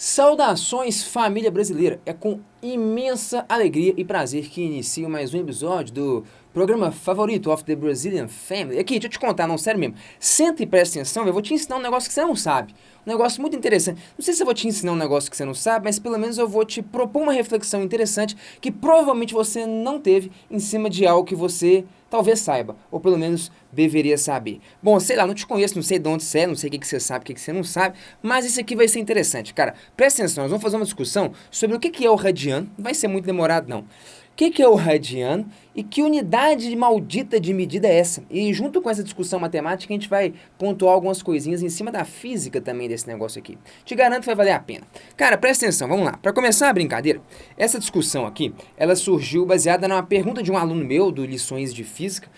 Saudações, família brasileira! É com imensa alegria e prazer que inicio mais um episódio do programa favorito of the Brazilian Family. Aqui, deixa eu te contar, não, sério mesmo. Senta e presta atenção, eu vou te ensinar um negócio que você não sabe. Um negócio muito interessante. Não sei se eu vou te ensinar um negócio que você não sabe, mas pelo menos eu vou te propor uma reflexão interessante que provavelmente você não teve em cima de algo que você talvez saiba, ou pelo menos deveria saber. Bom, sei lá, não te conheço, não sei de onde você é, não sei o que você sabe, o que você não sabe, mas isso aqui vai ser interessante. Cara, presta atenção, nós vamos fazer uma discussão sobre o que é o radiano, não vai ser muito demorado não. O que é o radiano e que unidade maldita de medida é essa? E junto com essa discussão matemática, a gente vai pontuar algumas coisinhas em cima da física também desse negócio aqui. Te garanto que vai valer a pena. Cara, presta atenção, vamos lá. Para começar a brincadeira, essa discussão aqui, ela surgiu baseada numa pergunta de um aluno meu, do Lições de Física.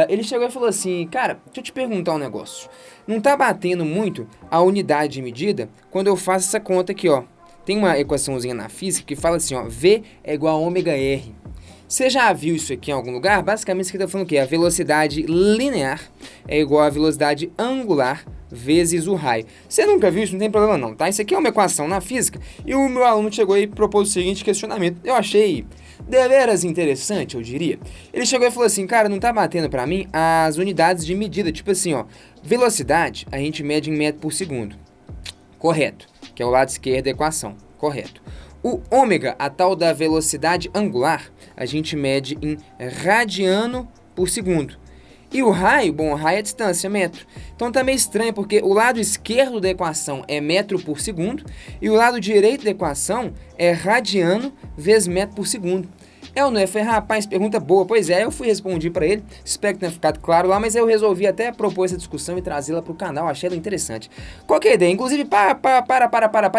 Ele chegou e falou assim, cara, deixa eu te perguntar um negócio. Não tá batendo muito a unidade de medida quando eu faço essa conta aqui, ó. Tem uma equaçãozinha na física que fala assim, ó, V é igual a ômega R. Você já viu isso aqui em algum lugar? Basicamente, isso aqui está falando o quê? A velocidade linear é igual à velocidade angular vezes o raio. Você nunca viu isso? Não tem problema não, tá? Isso aqui é uma equação na física e o meu aluno chegou e propôs o seguinte questionamento. Eu achei deveras interessante, eu diria. Ele chegou e falou assim, cara, não tá batendo pra mim as unidades de medida. Tipo assim, ó, velocidade a gente mede em metro por segundo. Correto, que é o lado esquerdo da equação, correto. O ômega, a tal da velocidade angular, a gente mede em radiano por segundo. E o raio, bom, o raio é a distância, metro. Então tá meio estranho, porque o lado esquerdo da equação é metro por segundo e o lado direito da equação é radiano vezes metro por segundo. É ou não é? Falei, rapaz, pergunta boa. Pois é, eu respondi pra ele, espero que tenha ficado claro lá, mas eu resolvi até propor essa discussão e trazê-la pro canal, achei ela interessante. Qual que é a ideia? Inclusive, para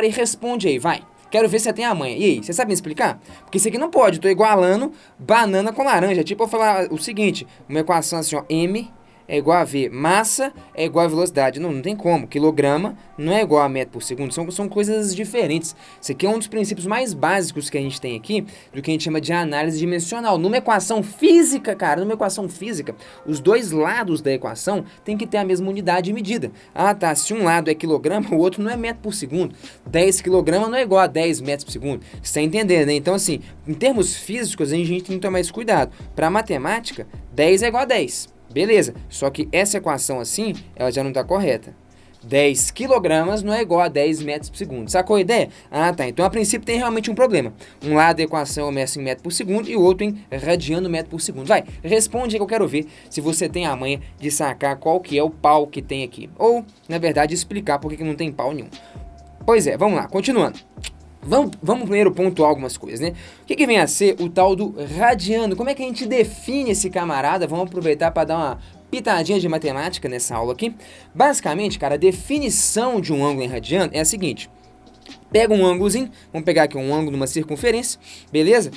e responde aí, vai. Quero ver se você tem a manha. E aí, você sabe me explicar? Porque isso aqui não pode, eu tô igualando banana com laranja. Tipo, eu falar o seguinte, uma equação assim, ó, M é igual a V, massa é igual a velocidade. Não tem como, quilograma não é igual a metro por segundo, são coisas diferentes. Isso aqui é um dos princípios mais básicos que a gente tem aqui, do que a gente chama de análise dimensional. Numa equação física, cara, numa equação física, os dois lados da equação tem que ter a mesma unidade de medida. Ah, tá, se um lado é quilograma, o outro não é metro por segundo. 10 quilogramas não é igual a 10 metros por segundo. Você tá entendendo, né? Então, assim, em termos físicos, a gente tem que tomar esse cuidado. Para matemática, 10 é igual a 10. Beleza, só que essa equação assim, ela já não está correta. 10 quilogramas não é igual a 10 metros por segundo. Sacou a ideia? Ah, tá. Então, a princípio, tem realmente um problema. Um lado da equação eu meço em metro por segundo e o outro em radiano metro por segundo. Vai, responde aí que eu quero ver se você tem a manha de sacar qual que é o pau que tem aqui. Ou, na verdade, explicar por que não tem pau nenhum. Pois é, vamos lá, continuando. Vamos primeiro pontuar algumas coisas, né? O que vem a ser o tal do radiano? Como é que a gente define esse camarada? Vamos aproveitar para dar uma pitadinha de matemática nessa aula aqui. Basicamente, cara, a definição de um ângulo em radiano é a seguinte. Pega um ângulozinho, vamos pegar aqui um ângulo numa circunferência, beleza?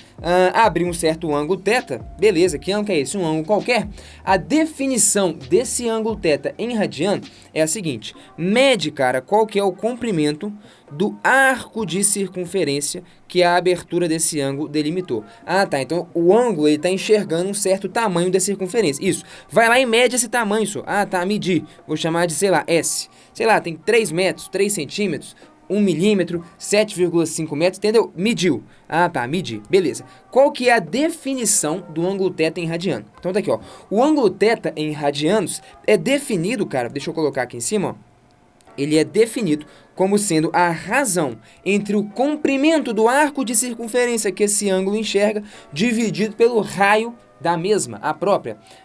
Abrir um certo ângulo θ, beleza, que ângulo é esse? Um ângulo qualquer. A definição desse ângulo θ em radiano é a seguinte, mede, cara, qual que é o comprimento do arco de circunferência que a abertura desse ângulo delimitou. Ah, tá, então o ângulo ele tá enxergando um certo tamanho da circunferência. Isso, vai lá e mede esse tamanho, só. Ah, tá, medir, vou chamar de, sei lá, S. Sei lá, tem 3 metros, 3 centímetros, 1 milímetro, 7,5 metros, entendeu? Mediu. Ah, tá, medir. Beleza. Qual que é a definição do ângulo θ em radiano? Então tá aqui, ó. O ângulo θ em radianos é definido, cara, deixa eu colocar aqui em cima, ó. Ele é definido como sendo a razão entre o comprimento do arco de circunferência que esse ângulo enxerga, dividido pelo raio da mesma,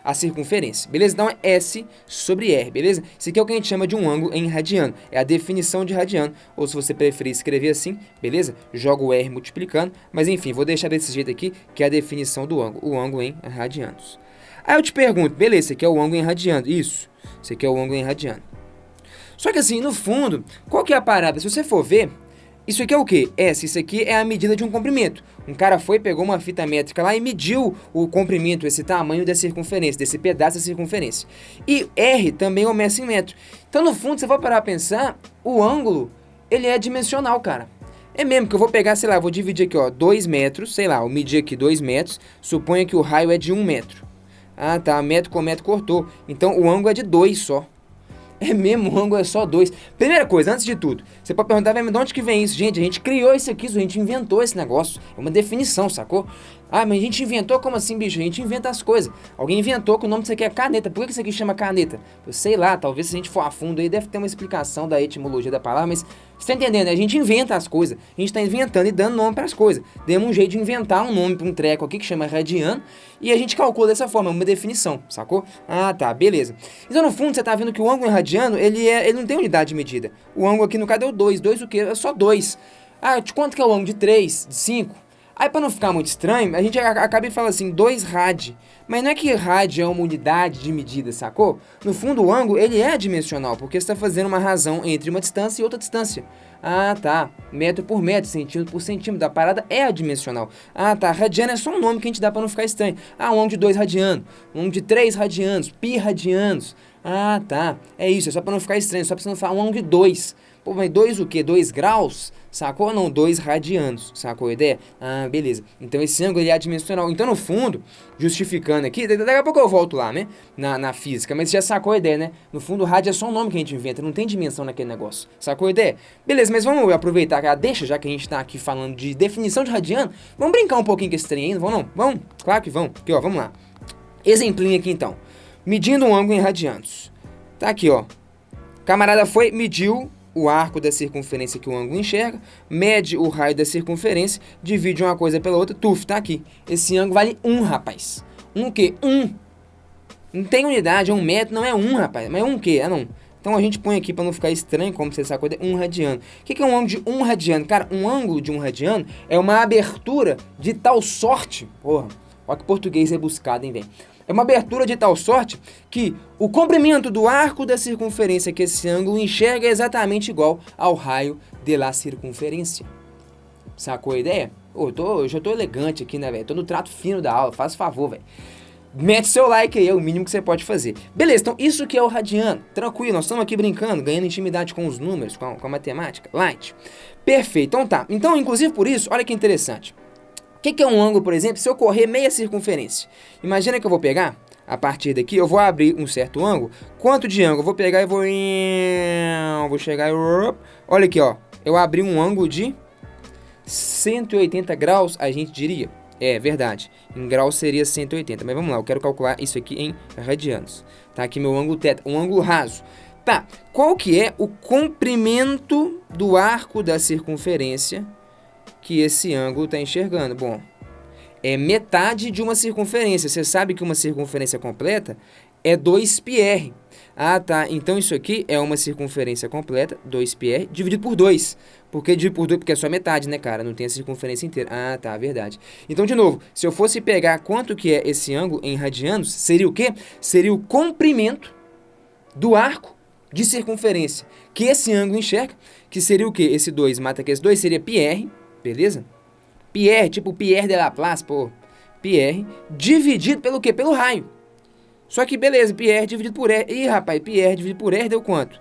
a circunferência, beleza? Então é S sobre R, beleza? Isso aqui é o que a gente chama de um ângulo em radiano, é a definição de radiano, ou se você preferir escrever assim, beleza? Joga o R multiplicando, mas enfim, vou deixar desse jeito aqui, que é a definição do ângulo, o ângulo em radianos. Aí eu te pergunto, beleza, esse aqui é o ângulo em radiano, isso, esse aqui é o ângulo em radiano. Só que assim, no fundo, qual que é a parada? Se você for ver, isso aqui é o quê? Isso aqui é a medida de um comprimento. Um cara foi, pegou uma fita métrica lá e mediu o comprimento, esse tamanho da circunferência, desse pedaço da circunferência. E R também eu meço em metro. Então, no fundo, se você for parar a pensar, o ângulo, ele é dimensional, cara. É mesmo que eu vou pegar, sei lá, vou dividir aqui, ó, 2 metros, sei lá, eu medi aqui 2 metros, suponha que o raio é de 1 metro. Ah, tá, metro com metro cortou. Então, o ângulo é de 2 só. É mesmo, o ângulo é só 2. Primeira coisa, antes de tudo, você pode perguntar, de onde que vem isso? Gente, a gente criou isso aqui, a gente inventou esse negócio. É uma definição, sacou? Ah, mas a gente inventou? Como assim, bicho? A gente inventa as coisas. Alguém inventou que o nome disso aqui é caneta. Por que isso aqui chama caneta? Eu sei lá, talvez se a gente for a fundo aí, deve ter uma explicação da etimologia da palavra, mas você tá entendendo, né? A gente inventa as coisas. A gente tá inventando e dando nome pras coisas. Demos um jeito de inventar um nome pra um treco aqui que chama radiano e a gente calcula dessa forma, é uma definição, sacou? Ah, tá, beleza. Então, no fundo, você tá vendo que o ângulo em radiano, ele não tem unidade de medida. O ângulo aqui, no caso, é o 2. 2 o quê? É só 2. Ah, de quanto que é o ângulo? De 3, de 5? Aí, pra não ficar muito estranho, a gente acaba e fala assim, 2 rad. Mas não é que rad é uma unidade de medida, sacou? No fundo, o ângulo, ele é dimensional, porque você está fazendo uma razão entre uma distância e outra distância. Ah, tá. Metro por metro, centímetro por centímetro. A parada é adimensional. Ah, tá. Radiano é só um nome que a gente dá pra não ficar estranho. Ah, um ângulo de 2 radianos. Um ângulo de 3 radianos. Pi radianos. Ah, tá. É isso. É só pra não ficar estranho. Só pra você não falar um ângulo de 2. Pô, mas 2 o quê? 2 graus? Sacou ou não? 2 radianos. Sacou a ideia? Ah, beleza. Então esse ângulo ele é adimensional. Então, no fundo, justificando aqui, daqui a pouco eu volto lá, né? Na física, mas você já sacou a ideia, né? No fundo, o rádio é só um nome que a gente inventa, não tem dimensão naquele negócio. Sacou a ideia? Beleza, mas vamos aproveitar que deixa, já que a gente tá aqui falando de definição de radiano, vamos brincar um pouquinho com esse trem ainda, vamos não? Vamos? Claro que vamos. Aqui, ó, vamos lá. Exemplinho aqui, então. Medindo um ângulo em radianos. Tá aqui, ó. Camarada mediu o arco da circunferência que o ângulo enxerga, mede o raio da circunferência, divide uma coisa pela outra, tá aqui. Esse ângulo vale 1, rapaz. O quê? 1. Não tem unidade, é 1 metro, não é 1, rapaz. Mas é 1 o quê? Ah, não. Então a gente põe aqui para não ficar estranho, como você sacou, 1 radiano. O que é um ângulo de 1 radiano? Cara, um ângulo de 1 radiano é uma abertura de tal sorte, porra, olha que português rebuscado, hein, velho. É uma abertura de tal sorte que o comprimento do arco da circunferência que esse ângulo enxerga é exatamente igual ao raio de la circunferência. Sacou a ideia? Eu já tô elegante aqui, né, velho? Tô no trato fino da aula, faz favor, velho. Mete seu like aí, é o mínimo que você pode fazer. Beleza, então isso que é o radiano. Tranquilo, nós estamos aqui brincando, ganhando intimidade com os números, com a matemática. Light. Perfeito, então tá. Então, inclusive por isso, olha que interessante. O que é um ângulo, por exemplo, se eu correr meia circunferência? Imagina que eu vou pegar, a partir daqui, eu vou abrir um certo ângulo. Quanto de ângulo? Eu vou pegar e vou chegar e... Olha aqui, ó. Eu abri um ângulo de 180 graus, a gente diria. É verdade. Em graus seria 180. Mas vamos lá, eu quero calcular isso aqui em radianos. Tá aqui meu ângulo θ, um ângulo raso. Tá, qual que é o comprimento do arco da circunferência que esse ângulo está enxergando? Bom, é metade de uma circunferência. Você sabe que uma circunferência completa é 2πr. Ah, tá. Então isso aqui é uma circunferência completa, 2πr, dividido por 2. Por que dividido por 2? Porque é só metade, né, cara? Não tem a circunferência inteira. Ah, tá, verdade. Então, de novo, se eu fosse pegar quanto que é esse ângulo em radianos, seria o quê? Seria o comprimento do arco de circunferência que esse ângulo enxerga, que seria o quê? Esse 2 mata que esse 2 seria πr, beleza? πr, tipo Pierre de Laplace, pô. πr, dividido pelo quê? Pelo raio. Só que, beleza, πr dividido por r. Ih, rapaz, πr dividido por r deu quanto?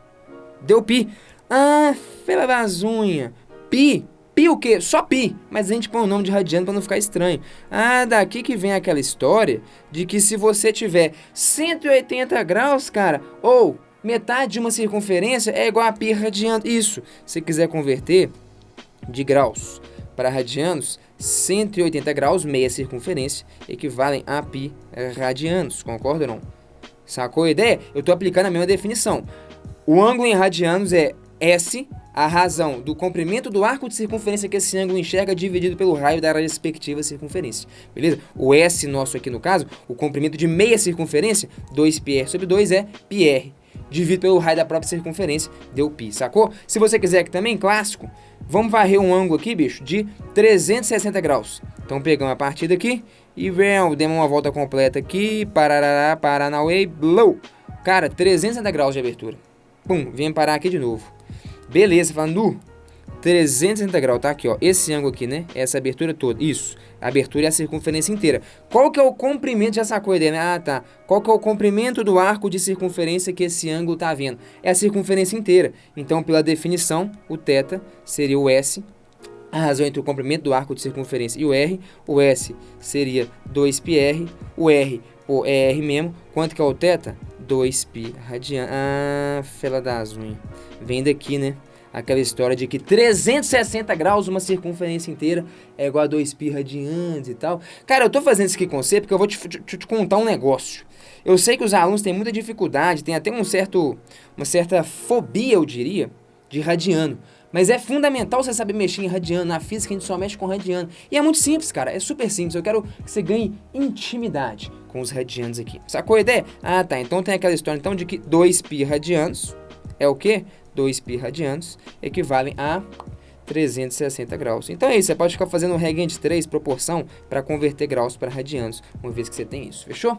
Deu pi. Ah, fela das unhas. Pi. Pi o quê? Só pi. Mas a gente põe o nome de radiano para não ficar estranho. Ah, daqui que vem aquela história de que se você tiver 180 graus, cara, ou metade de uma circunferência é igual a pi radiano. Isso. Se quiser converter de graus para radianos, 180 graus, meia circunferência, equivalem a pi radianos, concorda ou não? Sacou a ideia? Eu estou aplicando a mesma definição. O ângulo em radianos é S, a razão do comprimento do arco de circunferência que esse ângulo enxerga dividido pelo raio da respectiva circunferência. Beleza? O S nosso aqui no caso, o comprimento de meia circunferência, 2πr sobre 2 é πr. Dividido pelo raio da própria circunferência, deu pi, sacou? Se você quiser aqui também, clássico, vamos varrer um ângulo aqui, bicho, de 360 graus. Então pegamos a partir daqui e demos uma volta completa aqui, parará, paranauê, blow. Cara, 360 graus de abertura. Pum, vem parar aqui de novo. Beleza, falando 360 graus, tá aqui, ó, esse ângulo aqui, né, essa abertura toda, isso, a abertura é a circunferência inteira. Qual que é o comprimento, já sacou a ideia, né? Ah, tá, qual que é o comprimento do arco de circunferência que esse ângulo tá vendo? É a circunferência inteira, então pela definição, o θ seria o S, a razão entre o comprimento do arco de circunferência e o R, o S seria 2πr, o R Pô, é R mesmo. Quanto que é o θ? 2π radianos. Ah, fela das unhas. Vem daqui, né? Aquela história de que 360 graus, uma circunferência inteira, é igual a 2π radianos e tal. Cara, eu tô fazendo isso aqui com você porque eu vou te contar um negócio. Eu sei que os alunos têm muita dificuldade, tem até uma certa fobia, eu diria, de radiano. Mas é fundamental você saber mexer em radiano. Na física a gente só mexe com radiano. E é muito simples, cara. É super simples. Eu quero que você ganhe intimidade com os radianos aqui. Sacou a ideia? Ah, tá. Então tem aquela história então de que 2π radianos é o quê? 2π radianos equivalem a 360 graus. Então é isso. Você pode ficar fazendo regra de 3, proporção, para converter graus para radianos, uma vez que você tem isso. Fechou?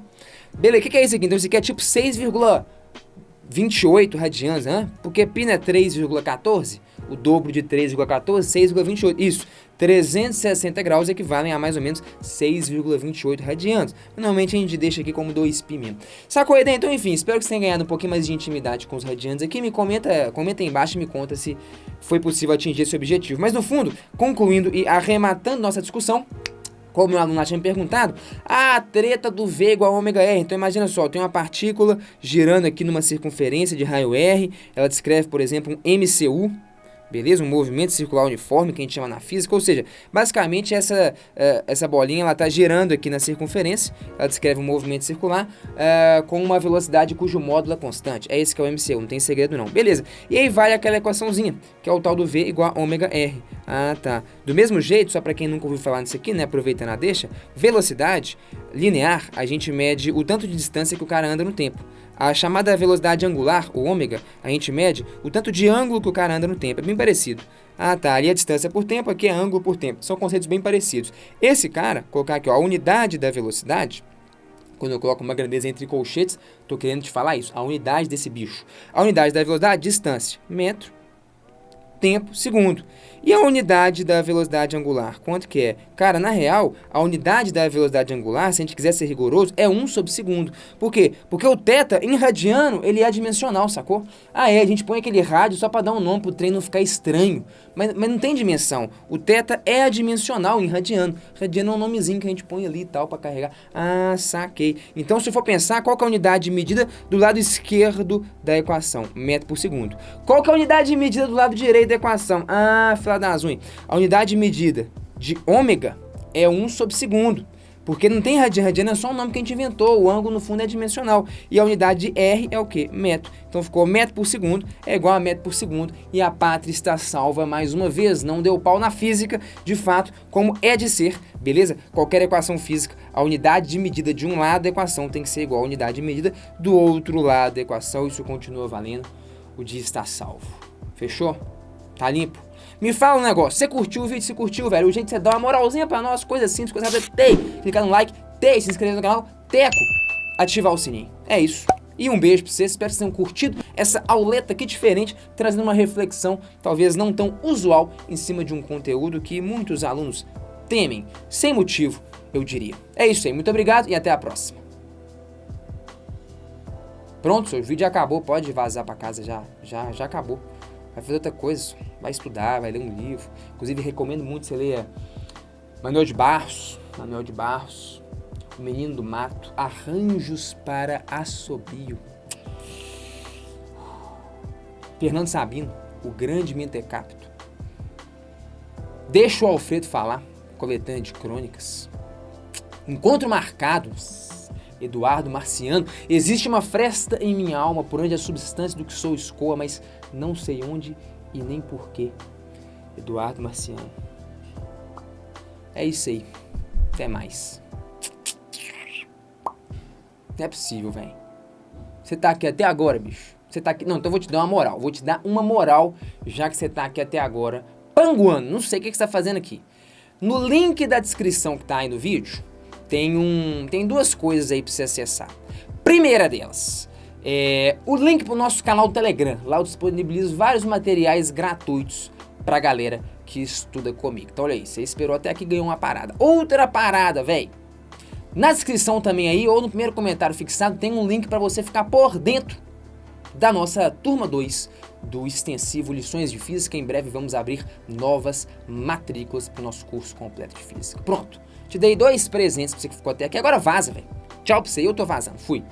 Beleza. O que é isso aqui? Então isso aqui é tipo 6,28 radianos, né? Porque π não é 3,14? O dobro de 3,14, 6,28. Isso, 360 graus equivalem a mais ou menos 6,28 radianos. Normalmente a gente deixa aqui como 2π mesmo. Sacou a ideia? Então, enfim, espero que você tenha ganhado um pouquinho mais de intimidade com os radianos aqui. Me comenta aí embaixo e me conta se foi possível atingir esse objetivo. Mas no fundo, concluindo e arrematando nossa discussão, como o meu aluno tinha me perguntado, a treta do V igual a ômega R. Então imagina só, tem uma partícula girando aqui numa circunferência de raio R, ela descreve, por exemplo, um MCU, beleza? Um movimento circular uniforme, que a gente chama na física, ou seja, basicamente essa bolinha ela está girando aqui na circunferência, ela descreve um movimento circular com uma velocidade cujo módulo é constante. É esse que é o MCU, não tem segredo não. Beleza, e aí vai aquela equaçãozinha, que é o tal do V igual a ômega R. Ah, tá. Do mesmo jeito, só para quem nunca ouviu falar nisso aqui, né, aproveitando a deixa, velocidade linear, a gente mede o tanto de distância que o cara anda no tempo. A chamada velocidade angular, o ômega, a gente mede o tanto de ângulo que o cara anda no tempo. É bem parecido. Ah, tá. Ali é distância por tempo, aqui é ângulo por tempo. São conceitos bem parecidos. Esse cara, colocar aqui, ó, a unidade da velocidade, quando eu coloco uma grandeza entre colchetes, tô querendo te falar isso. A unidade desse bicho. A unidade da velocidade, distância, metro, tempo, segundo. E a unidade da velocidade angular, quanto que é? Cara, na real, a unidade da velocidade angular, se a gente quiser ser rigoroso, é 1/segundo. Por quê? Porque o θ, em radiano, ele é adimensional, sacou? Ah, a gente põe aquele rádio só para dar um nome pro trem não ficar estranho. Mas não tem dimensão. O θ é adimensional em radiano. Radiano é um nomezinho que a gente põe ali e tal para carregar. Ah, saquei. Então, se for pensar, qual que é a unidade de medida do lado esquerdo da equação? Metro por segundo. Qual que é a unidade de medida do lado direito da equação? Ah, das unhas. A unidade de medida de ômega é 1/segundo. Porque não tem radiano, é só um nome que a gente inventou. O ângulo, no fundo, é dimensional. E a unidade de R é o quê? Metro. Então ficou metro por segundo é igual a metro por segundo. E a pátria está salva mais uma vez. Não deu pau na física, de fato, como é de ser. Beleza? Qualquer equação física, a unidade de medida de um lado da equação tem que ser igual à unidade de medida do outro lado da equação. Isso continua valendo. O dia está salvo. Fechou? Tá limpo? Me fala um negócio, você curtiu o vídeo? Se curtiu, velho, o jeito de você dar uma moralzinha pra nós, coisa simples, coisa rápida, clicar no like, se inscrever no canal, teco, ativar o sininho. É isso. E um beijo pra vocês, espero que vocês tenham curtido essa auleta aqui diferente, trazendo uma reflexão, talvez não tão usual, em cima de um conteúdo que muitos alunos temem, sem motivo, eu diria. É isso aí, muito obrigado e até a próxima. Pronto, seu vídeo já acabou, pode vazar pra casa, já acabou. Vai fazer outra coisa, vai estudar, vai ler um livro. Inclusive, recomendo muito você ler Manuel de Barros, O Menino do Mato, Arranjos para Assobio. Fernando Sabino, O Grande Mentecapto. Deixa o Alfredo falar, coletânea de crônicas. Encontro Marcado, Eduardo Marciano. Existe uma fresta em minha alma por onde a substância do que sou escoa, mas não sei onde e nem porquê. Eduardo Marciano. É isso aí. Até mais. Não é possível, velho. Você tá aqui até agora, bicho. Você tá aqui... Não, então eu vou te dar uma moral. Vou te dar uma moral, já que você tá aqui até agora. Panguando. Não sei o que você tá fazendo aqui. No link da descrição que tá aí no vídeo, tem duas coisas aí pra você acessar. Primeira delas, o link pro nosso canal do Telegram. Lá eu disponibilizo vários materiais gratuitos pra galera que estuda comigo. Então olha aí, você esperou até aqui e ganhou uma parada. Outra parada, velho. Na descrição também aí, ou no primeiro comentário fixado, tem um link pra você ficar por dentro da nossa turma 2 do extensivo Lições de Física. Em breve vamos abrir novas matrículas pro nosso curso completo de Física. Pronto. Te dei 2 presentes pra você que ficou até aqui. Agora vaza, velho. Tchau pra você, eu tô vazando. Fui.